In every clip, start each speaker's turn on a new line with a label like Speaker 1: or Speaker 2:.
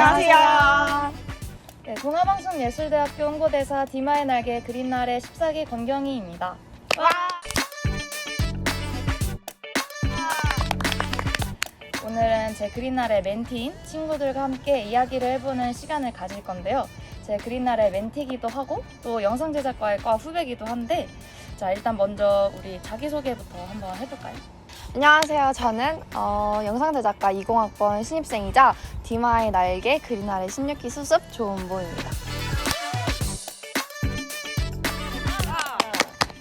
Speaker 1: 안녕하세요.
Speaker 2: 네, 동아방송예술대학교 홍보대사 디마의 날개 그린날의 14기 권경희입니다. 와! 오늘은 제 그린날의 멘티인 친구들과 함께 이야기를 해보는 시간을 가질 건데요. 제 그린날의 멘티기도 하고 또 영상제작과의 과 후배기도 한데, 자, 일단 먼저 우리 자기소개부터 한번 해볼까요?
Speaker 1: 안녕하세요. 저는 영상제작과 20학번 신입생이자 디마의 날개 그린날의 16기 수습 조은보입니다.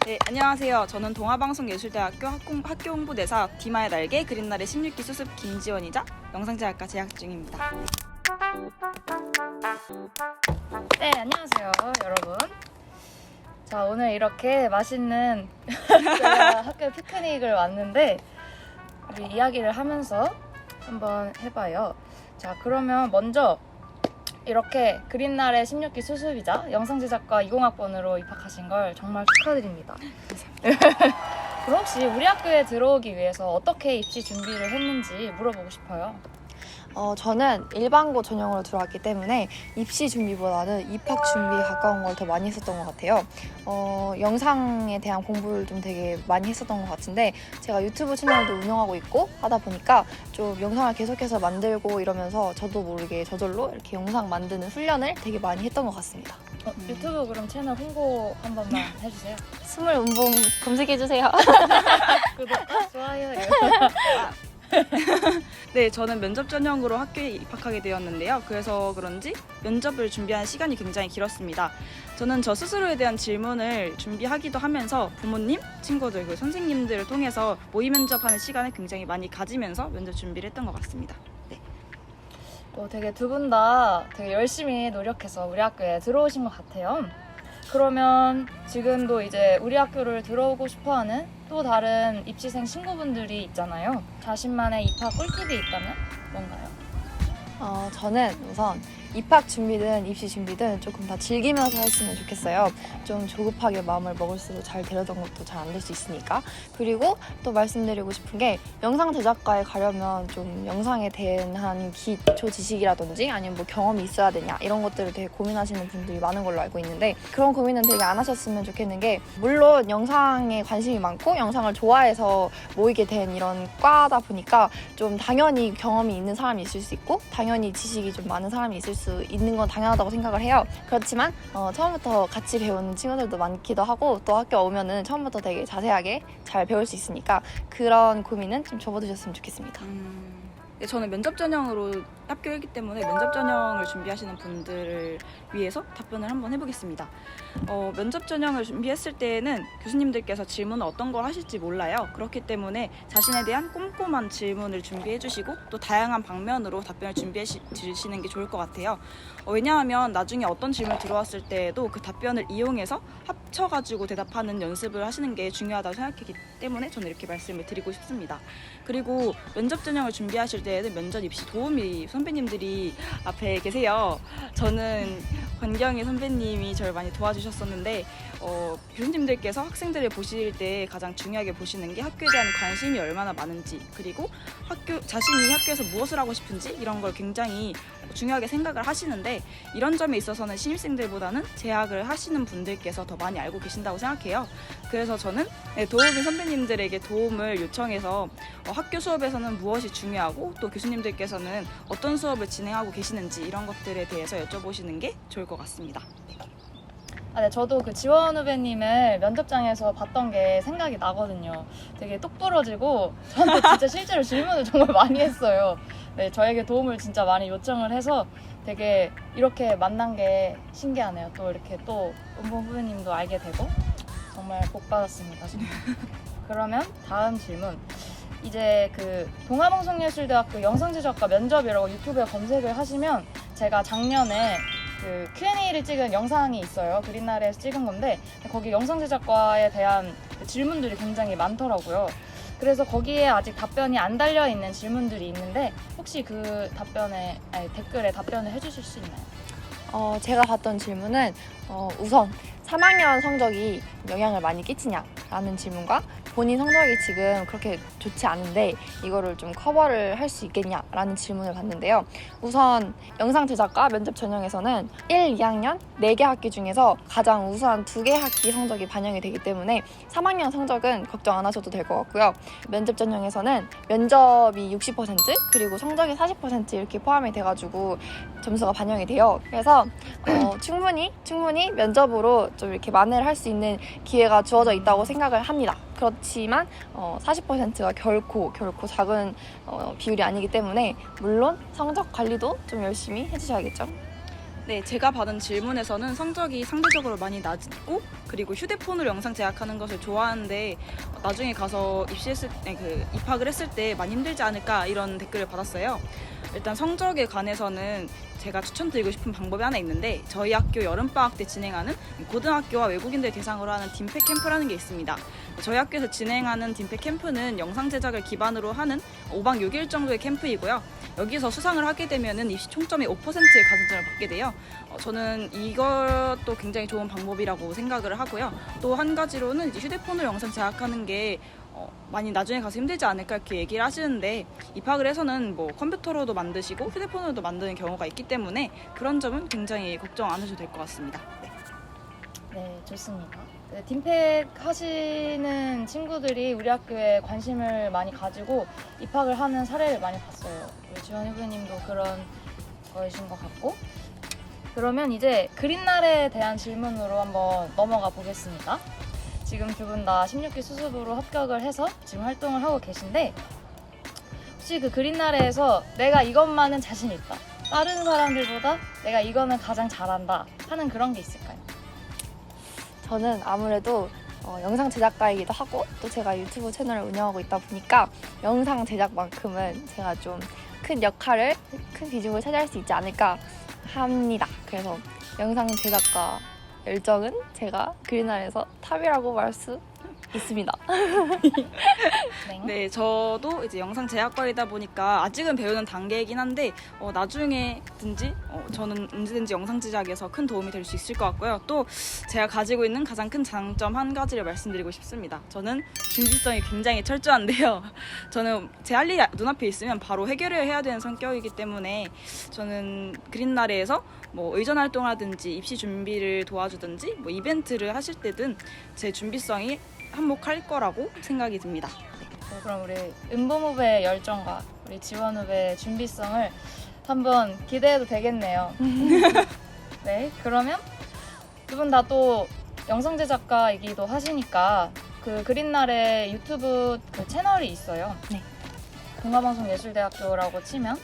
Speaker 3: 네, 안녕하세요. 저는 동아방송예술대학교 학교 홍보대사 디마의 날개 그린날의 16기 수습 김지원이자 영상제작과 재학 중입니다.
Speaker 2: 네, 안녕하세요, 여러분. 자, 오늘 이렇게 맛있는 저희가 학교 피크닉을 왔는데 우리 이야기를 하면서 한번 해봐요. 자, 그러면 먼저 이렇게 그린날의 16기 수습이자 영상제작과 20학번으로 입학하신 걸 정말 축하드립니다. 그럼 혹시 우리 학교에 들어오기 위해서 어떻게 입시 준비를 했는지 물어보고 싶어요.
Speaker 1: 저는 일반고 전형으로 들어왔기 때문에 입시 준비보다는 입학 준비에 가까운 걸 더 많이 했었던 것 같아요. 영상에 대한 공부를 좀 되게 많이 했었던 것 같은데, 제가 유튜브 채널도 운영하고 있고 하다 보니까 좀 영상을 계속해서 만들고 이러면서 저도 모르게 저절로 이렇게 영상 만드는 훈련을 되게 많이 했던 것 같습니다.
Speaker 2: 유튜브 그럼 채널 홍보 한 번만 해주세요.
Speaker 1: 스물 운봉 검색해주세요.
Speaker 2: 구독과 좋아요.
Speaker 3: 네, 저는 면접 전형으로 학교에 입학하게 되었는데요. 그래서 그런지 면접을 준비하는 시간이 굉장히 길었습니다. 저는 저 스스로에 대한 질문을 준비하기도 하면서 부모님, 친구들, 그리고 선생님들을 통해서 모의 면접하는 시간을 굉장히 많이 가지면서 면접 준비를 했던 것 같습니다. 네.
Speaker 2: 되게 두 분 다 되게 열심히 노력해서 우리 학교에 들어오신 것 같아요. 그러면 지금도 이제 우리 학교를 들어오고 싶어하는 또 다른 입시생 친구분들이 있잖아요. 자신만의 입학 꿀팁이 있다면 뭔가요?
Speaker 1: 저는 우선 입학 준비든 입시 준비든 조금 다 즐기면서 했으면 좋겠어요. 좀 조급하게 마음을 먹을수록 잘 되려던 것도 잘 안 될 수 있으니까. 그리고 또 말씀드리고 싶은 게, 영상 제작과에 가려면 좀 영상에 대한 기초 지식이라든지 아니면 뭐 경험이 있어야 되냐 이런 것들을 되게 고민하시는 분들이 많은 걸로 알고 있는데, 그런 고민은 되게 안 하셨으면 좋겠는 게, 물론 영상에 관심이 많고 영상을 좋아해서 모이게 된 이런 과다 보니까 좀 당연히 경험이 있는 사람이 있을 수 있고 당연히 지식이 좀 많은 사람이 있을 수 있는 건 당연하다고 생각을 해요. 그렇지만 처음부터 같이 배우는 친구들도 많기도 하고, 또 학교 오면은 처음부터 되게 자세하게 잘 배울 수 있으니까 그런 고민은 좀 접어두셨으면 좋겠습니다.
Speaker 3: 네, 저는 면접 전형으로 합격했기 때문에 면접 전형을 준비하시는 분들을 위해서 답변을 한번 해보겠습니다. 면접 전형을 준비했을 때에는 교수님들께서 질문을 어떤 걸 하실지 몰라요. 그렇기 때문에 자신에 대한 꼼꼼한 질문을 준비해 주시고 또 다양한 방면으로 답변을 준비해 주시는 게 좋을 것 같아요. 왜냐하면 나중에 어떤 질문 들어왔을 때에도 그 답변을 이용해서 합쳐가지고 대답하는 연습을 하시는 게 중요하다고 생각하기 때문에 저는 이렇게 말씀을 드리고 싶습니다. 그리고 면접 전형을 준비하실 때에는 면접 입시 도우미 선배님들이 앞에 계세요. 저는 권경희 선배님이 저를 많이 도와주셨었는데, 교수님들께서 학생들을 보실 때 가장 중요하게 보시는 게 학교에 대한 관심이 얼마나 많은지, 그리고 자신이 학교에서 무엇을 하고 싶은지 이런 걸 굉장히 중요하게 생각을 하시는데, 이런 점에 있어서는 신입생들보다는 재학을 하시는 분들께서 더 많이 알고 계신다고 생각해요. 그래서 저는 도우미 선배님들에게 도움을 요청해서 학교 수업에서는 무엇이 중요하고 또 교수님들께서는 어떤 수업을 진행하고 계시는지 이런 것들에 대해서 여쭤보시는 게 좋을 것 같습니다.
Speaker 2: 네, 저도 그 지원 후배님을 면접장에서 봤던 게 생각이 나거든요. 되게 똑부러지고 저한테 진짜 실제로 질문을 정말 많이 했어요. 네, 저에게 도움을 진짜 많이 요청을 해서 되게 이렇게 만난 게 신기하네요. 또 이렇게 또 은봉 후배님도 알게 되고 정말 복 받았습니다. 그러면 다음 질문. 이제 그 동아방송예술대학교 영상제작과 면접이라고 유튜브에 검색을 하시면 제가 작년에 그 Q&A를 찍은 영상이 있어요. 그린날에서 찍은 건데 거기 영상제작과에 대한 그 질문들이 굉장히 많더라고요. 그래서 거기에 아직 답변이 안 달려있는 질문들이 있는데 혹시 그 댓글에 답변을 해주실 수 있나요?
Speaker 1: 제가 봤던 질문은 우선 3학년 성적이 영향을 많이 끼치냐라는 질문과 본인 성적이 지금 그렇게 좋지 않은데 이거를 좀 커버를 할 수 있겠냐라는 질문을 받는데요. 우선 영상 제작과 면접 전형에서는 1, 2학년 4개 학기 중에서 가장 우수한 2개 학기 성적이 반영이 되기 때문에 3학년 성적은 걱정 안 하셔도 될 것 같고요. 면접 전형에서는 면접이 60% 그리고 성적이 40% 이렇게 포함이 돼가지고 점수가 반영이 돼요. 그래서 충분히 면접으로 좀 이렇게 만회를 할 수 있는 기회가 주어져 있다고 생각을 합니다. 그렇지만 40%가 결코 작은 비율이 아니기 때문에 물론 성적 관리도 좀 열심히 해주셔야겠죠.
Speaker 3: 네, 제가 받은 질문에서는 성적이 상대적으로 많이 낮고 그리고 휴대폰으로 영상 제작하는 것을 좋아하는데 나중에 가서 입학을 했을 때 많이 힘들지 않을까 이런 댓글을 받았어요. 일단 성적에 관해서는 제가 추천드리고 싶은 방법이 하나 있는데 저희 학교 여름방학 때 진행하는 고등학교와 외국인들 대상으로 하는 딤팩 캠프라는 게 있습니다. 저희 학교에서 진행하는 딤팩 캠프는 영상 제작을 기반으로 하는 5박 6일 정도의 캠프이고요. 여기서 수상을 하게 되면은 입시 총점의 5%의 가산점을 받게 돼요. 저는 이것도 굉장히 좋은 방법이라고 생각을 하고요. 또 한 가지로는 이제 휴대폰으로 영상 제작하는 게 많이 나중에 가서 힘들지 않을까 이렇게 얘기를 하시는데 입학을 해서는 뭐 컴퓨터로도 만드시고 휴대폰으로도 만드는 경우가 있기 때문에 그런 점은 굉장히 걱정 안 하셔도 될 것 같습니다. 네.
Speaker 2: 네, 좋습니다. 네, 딤팩 하시는 친구들이 우리 학교에 관심을 많이 가지고 입학을 하는 사례를 많이 봤어요. 우리 지원 후배님도 그런 거이신 것 같고. 그러면 이제 그린날에 대한 질문으로 한번 넘어가 보겠습니다. 지금 두 분 다 16기 수습으로 합격을 해서 지금 활동을 하고 계신데 혹시 그 그린날에서 내가 이것만은 자신 있다. 다른 사람들보다 내가 이거는 가장 잘한다 하는 그런 게 있을까요?
Speaker 1: 저는 아무래도 영상 제작가이기도 하고 또 제가 유튜브 채널을 운영하고 있다 보니까 영상 제작만큼은 제가 좀 큰 역할을, 큰 비중을 차지할 수 있지 않을까 합니다. 그래서 영상 제작가 열정은 제가 그린날에서 탑이라고 말할 수 있습니다.
Speaker 3: 네, 저도 이제 영상 제작과이다 보니까 아직은 배우는 단계이긴 한데 나중에든지 저는 언제든지 영상 제작에서 큰 도움이 될 수 있을 것 같고요. 또 제가 가지고 있는 가장 큰 장점 한 가지를 말씀드리고 싶습니다. 저는 준비성이 굉장히 철저한데요. 저는 제 할 일이 눈앞에 있으면 바로 해결을 해야 되는 성격이기 때문에 저는 그린날에서 뭐 의전 활동하든지 입시 준비를 도와주든지 뭐 이벤트를 하실 때든 제 준비성이 한몫할 거라고 생각이 듭니다.
Speaker 2: 그럼 우리 은범 후배의 열정과 우리 지원 후배의 준비성을 한번 기대해도 되겠네요. 네, 그러면 두 분 다 또 영상 제작가이기도 하시니까 그 그린날에 유튜브 그 채널이 있어요.
Speaker 1: 네.
Speaker 2: 동아방송예술대학교라고 치면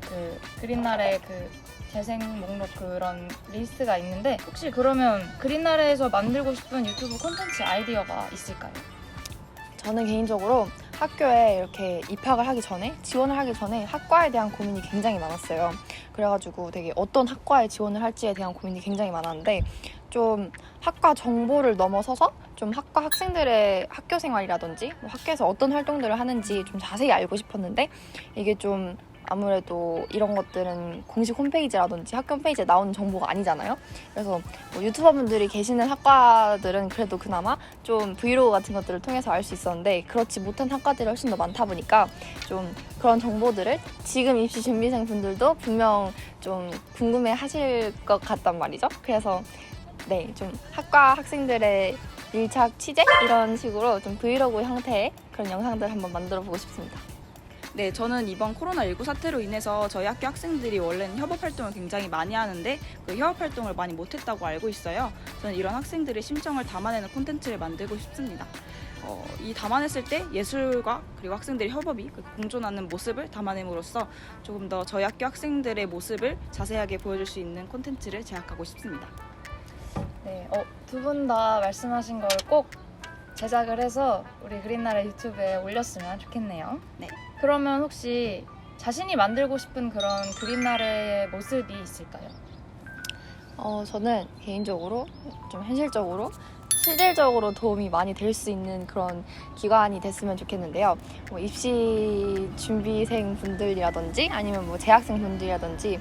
Speaker 2: 그 그린날에 그 재생 목록 그런 리스트가 있는데 혹시 그러면 그린날에서 만들고 싶은 유튜브 콘텐츠 아이디어가 있을까요?
Speaker 1: 저는 개인적으로 학교에 이렇게 입학을 하기 전에, 지원을 하기 전에 학과에 대한 고민이 굉장히 많았어요. 그래가지고 되게 어떤 학과에 지원을 할지에 대한 고민이 굉장히 많았는데 좀 학과 정보를 넘어서서 좀 학과 학생들의 학교 생활이라든지 뭐 학교에서 어떤 활동들을 하는지 좀 자세히 알고 싶었는데 이게 좀 아무래도 이런 것들은 공식 홈페이지라든지 학교 홈페이지에 나오는 정보가 아니잖아요. 그래서 뭐 유튜버분들이 계시는 학과들은 그래도 그나마 좀 브이로그 같은 것들을 통해서 알 수 있었는데 그렇지 못한 학과들이 훨씬 더 많다 보니까 좀 그런 정보들을 지금 입시 준비생 분들도 분명 좀 궁금해 하실 것 같단 말이죠. 그래서 네, 좀 학과 학생들의 밀착 취재 이런 식으로 좀 브이로그 형태의 그런 영상들 한번 만들어 보고 싶습니다.
Speaker 3: 네, 저는 이번 코로나19 사태로 인해서 저희 학교 학생들이 원래는 협업 활동을 굉장히 많이 하는데 그 협업 활동을 많이 못했다고 알고 있어요. 저는 이런 학생들의 심정을 담아내는 콘텐츠를 만들고 싶습니다. 이 담아냈을 때 예술과 그리고 학생들의 협업이 공존하는 모습을 담아냄으로써 조금 더 저희 학교 학생들의 모습을 자세하게 보여줄 수 있는 콘텐츠를 제작하고 싶습니다.
Speaker 2: 네, 두 분 다 말씀하신 걸 꼭 제작을 해서 우리 그린날의 유튜브에 올렸으면 좋겠네요.
Speaker 3: 네.
Speaker 2: 그러면 혹시 자신이 만들고 싶은 그런 그린날의 모습이 있을까요?
Speaker 1: 저는 개인적으로 좀 현실적으로 실질적으로 도움이 많이 될 수 있는 그런 기관이 됐으면 좋겠는데요. 뭐 입시 준비생 분들이라든지 아니면 뭐 재학생 분들이라든지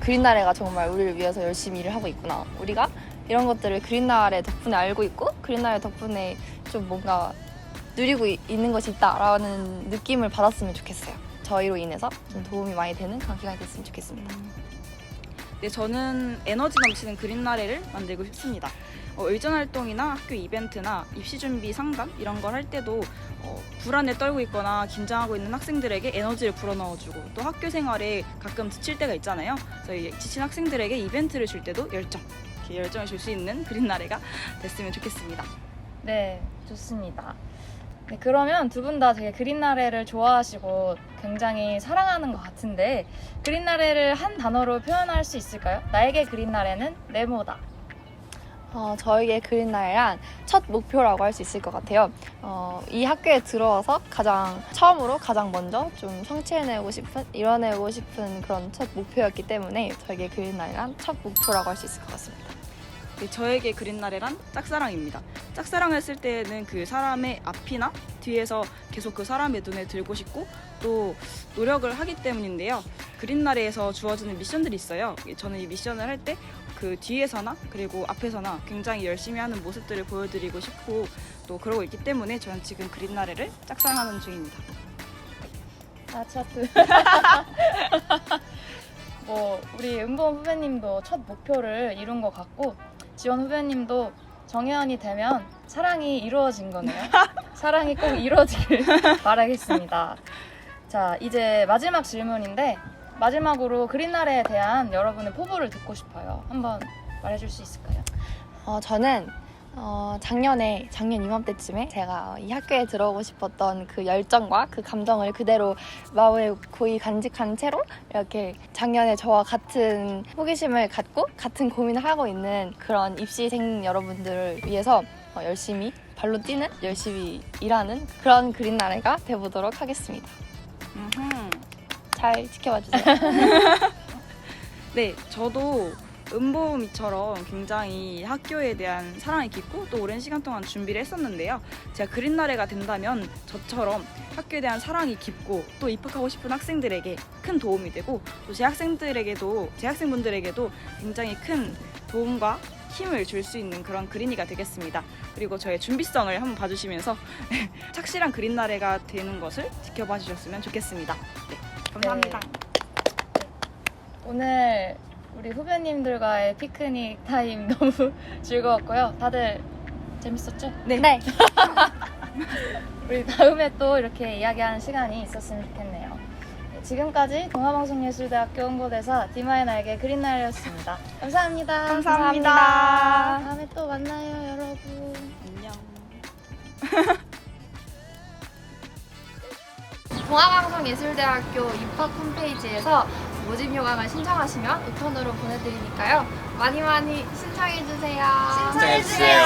Speaker 1: 그린날에가 정말 우리를 위해서 열심히 일을 하고 있구나. 우리가 이런 것들을 그린날의 덕분에 알고 있고 그린날의 덕분에 좀 뭔가 누리고 있는 것이 있다라는 느낌을 받았으면 좋겠어요. 저희로 인해서 좀 도움이 많이 되는 그런 기간이 됐으면 좋겠습니다.
Speaker 3: 네, 저는 에너지 넘치는 그린나래를 만들고 싶습니다. 의전 활동이나 학교 이벤트나 입시 준비 상담 이런 걸 할 때도 불안에 떨고 있거나 긴장하고 있는 학생들에게 에너지를 불어넣어주고 또 학교 생활에 가끔 지칠 때가 있잖아요. 그래서 이 지친 학생들에게 이벤트를 줄 때도 이렇게 열정을 줄 수 있는 그린나래가 됐으면 좋겠습니다.
Speaker 2: 네, 좋습니다. 네, 그러면 두 분 다 되게 그린나래를 좋아하시고 굉장히 사랑하는 것 같은데 그린나래를 한 단어로 표현할 수 있을까요? 나에게 그린나래는 네모다.
Speaker 1: 저에게 그린날이란 첫 목표라고 할 수 있을 것 같아요. 이 학교에 들어와서 처음으로 가장 먼저 좀 성취해내고 싶은, 이뤄내고 싶은 그런 첫 목표였기 때문에 저에게 그린날이란 첫 목표라고 할 수 있을 것 같습니다.
Speaker 3: 네, 저에게 그린나래란 짝사랑입니다. 짝사랑을 쓸 때는 그 사람의 앞이나 뒤에서 계속 그 사람의 눈에 들고 싶고 또 노력을 하기 때문인데요. 그린나래에서 주어지는 미션들이 있어요. 저는 이 미션을 할 때 그 뒤에서나 그리고 앞에서나 굉장히 열심히 하는 모습들을 보여드리고 싶고 또 그러고 있기 때문에 저는 지금 그린나래를 짝사랑하는 중입니다.
Speaker 2: 차트. 우리 은범 후배님도 첫 목표를 이룬 것 같고 지원 후배님도 정혜원이 되면 사랑이 이루어진 거네요. 사랑이 꼭 이루어지길 바라겠습니다. 자, 이제 마지막 질문인데 마지막으로 그린날에 대한 여러분의 포부를 듣고 싶어요. 한번 말해줄 수 있을까요?
Speaker 1: 저는 작년 이맘때쯤에 제가 이 학교에 들어오고 싶었던 그 열정과 그 감정을 그대로 마음에 고이 간직한 채로 이렇게 작년에 저와 같은 호기심을 갖고 같은 고민을 하고 있는 그런 입시생 여러분들을 위해서 열심히 발로 뛰는, 열심히 일하는 그런 그린나래가 돼보도록 하겠습니다. 잘 지켜봐 주세요.
Speaker 3: 네, 저도 은보미처럼 굉장히 학교에 대한 사랑이 깊고 또 오랜 시간 동안 준비를 했었는데요. 제가 그린나래가 된다면 저처럼 학교에 대한 사랑이 깊고 또 입학하고 싶은 학생들에게 큰 도움이 되고 또 제 학생분들에게도 굉장히 큰 도움과 힘을 줄 수 있는 그런 그린이가 되겠습니다. 그리고 저의 준비성을 한번 봐주시면서 착실한 그린나래가 되는 것을 지켜봐 주셨으면 좋겠습니다. 네, 감사합니다.
Speaker 2: 오늘 우리 후배님들과의 피크닉 타임 너무 즐거웠고요. 다들 재밌었죠?
Speaker 3: 네.
Speaker 2: 우리 다음에 또 이렇게 이야기하는 시간이 있었으면 좋겠네요. 네, 지금까지 동아방송예술대학교 홍보대사 디마의 날개 그린날이었습니다. 감사합니다.
Speaker 3: 감사합니다.
Speaker 2: 다음에 또 만나요, 여러분.
Speaker 3: 안녕.
Speaker 1: 동아방송예술대학교 입학 홈페이지에서 모집 요강을 신청하시면 우편으로 보내드리니까요. 많이 신청해주세요.
Speaker 4: 신청해주세요.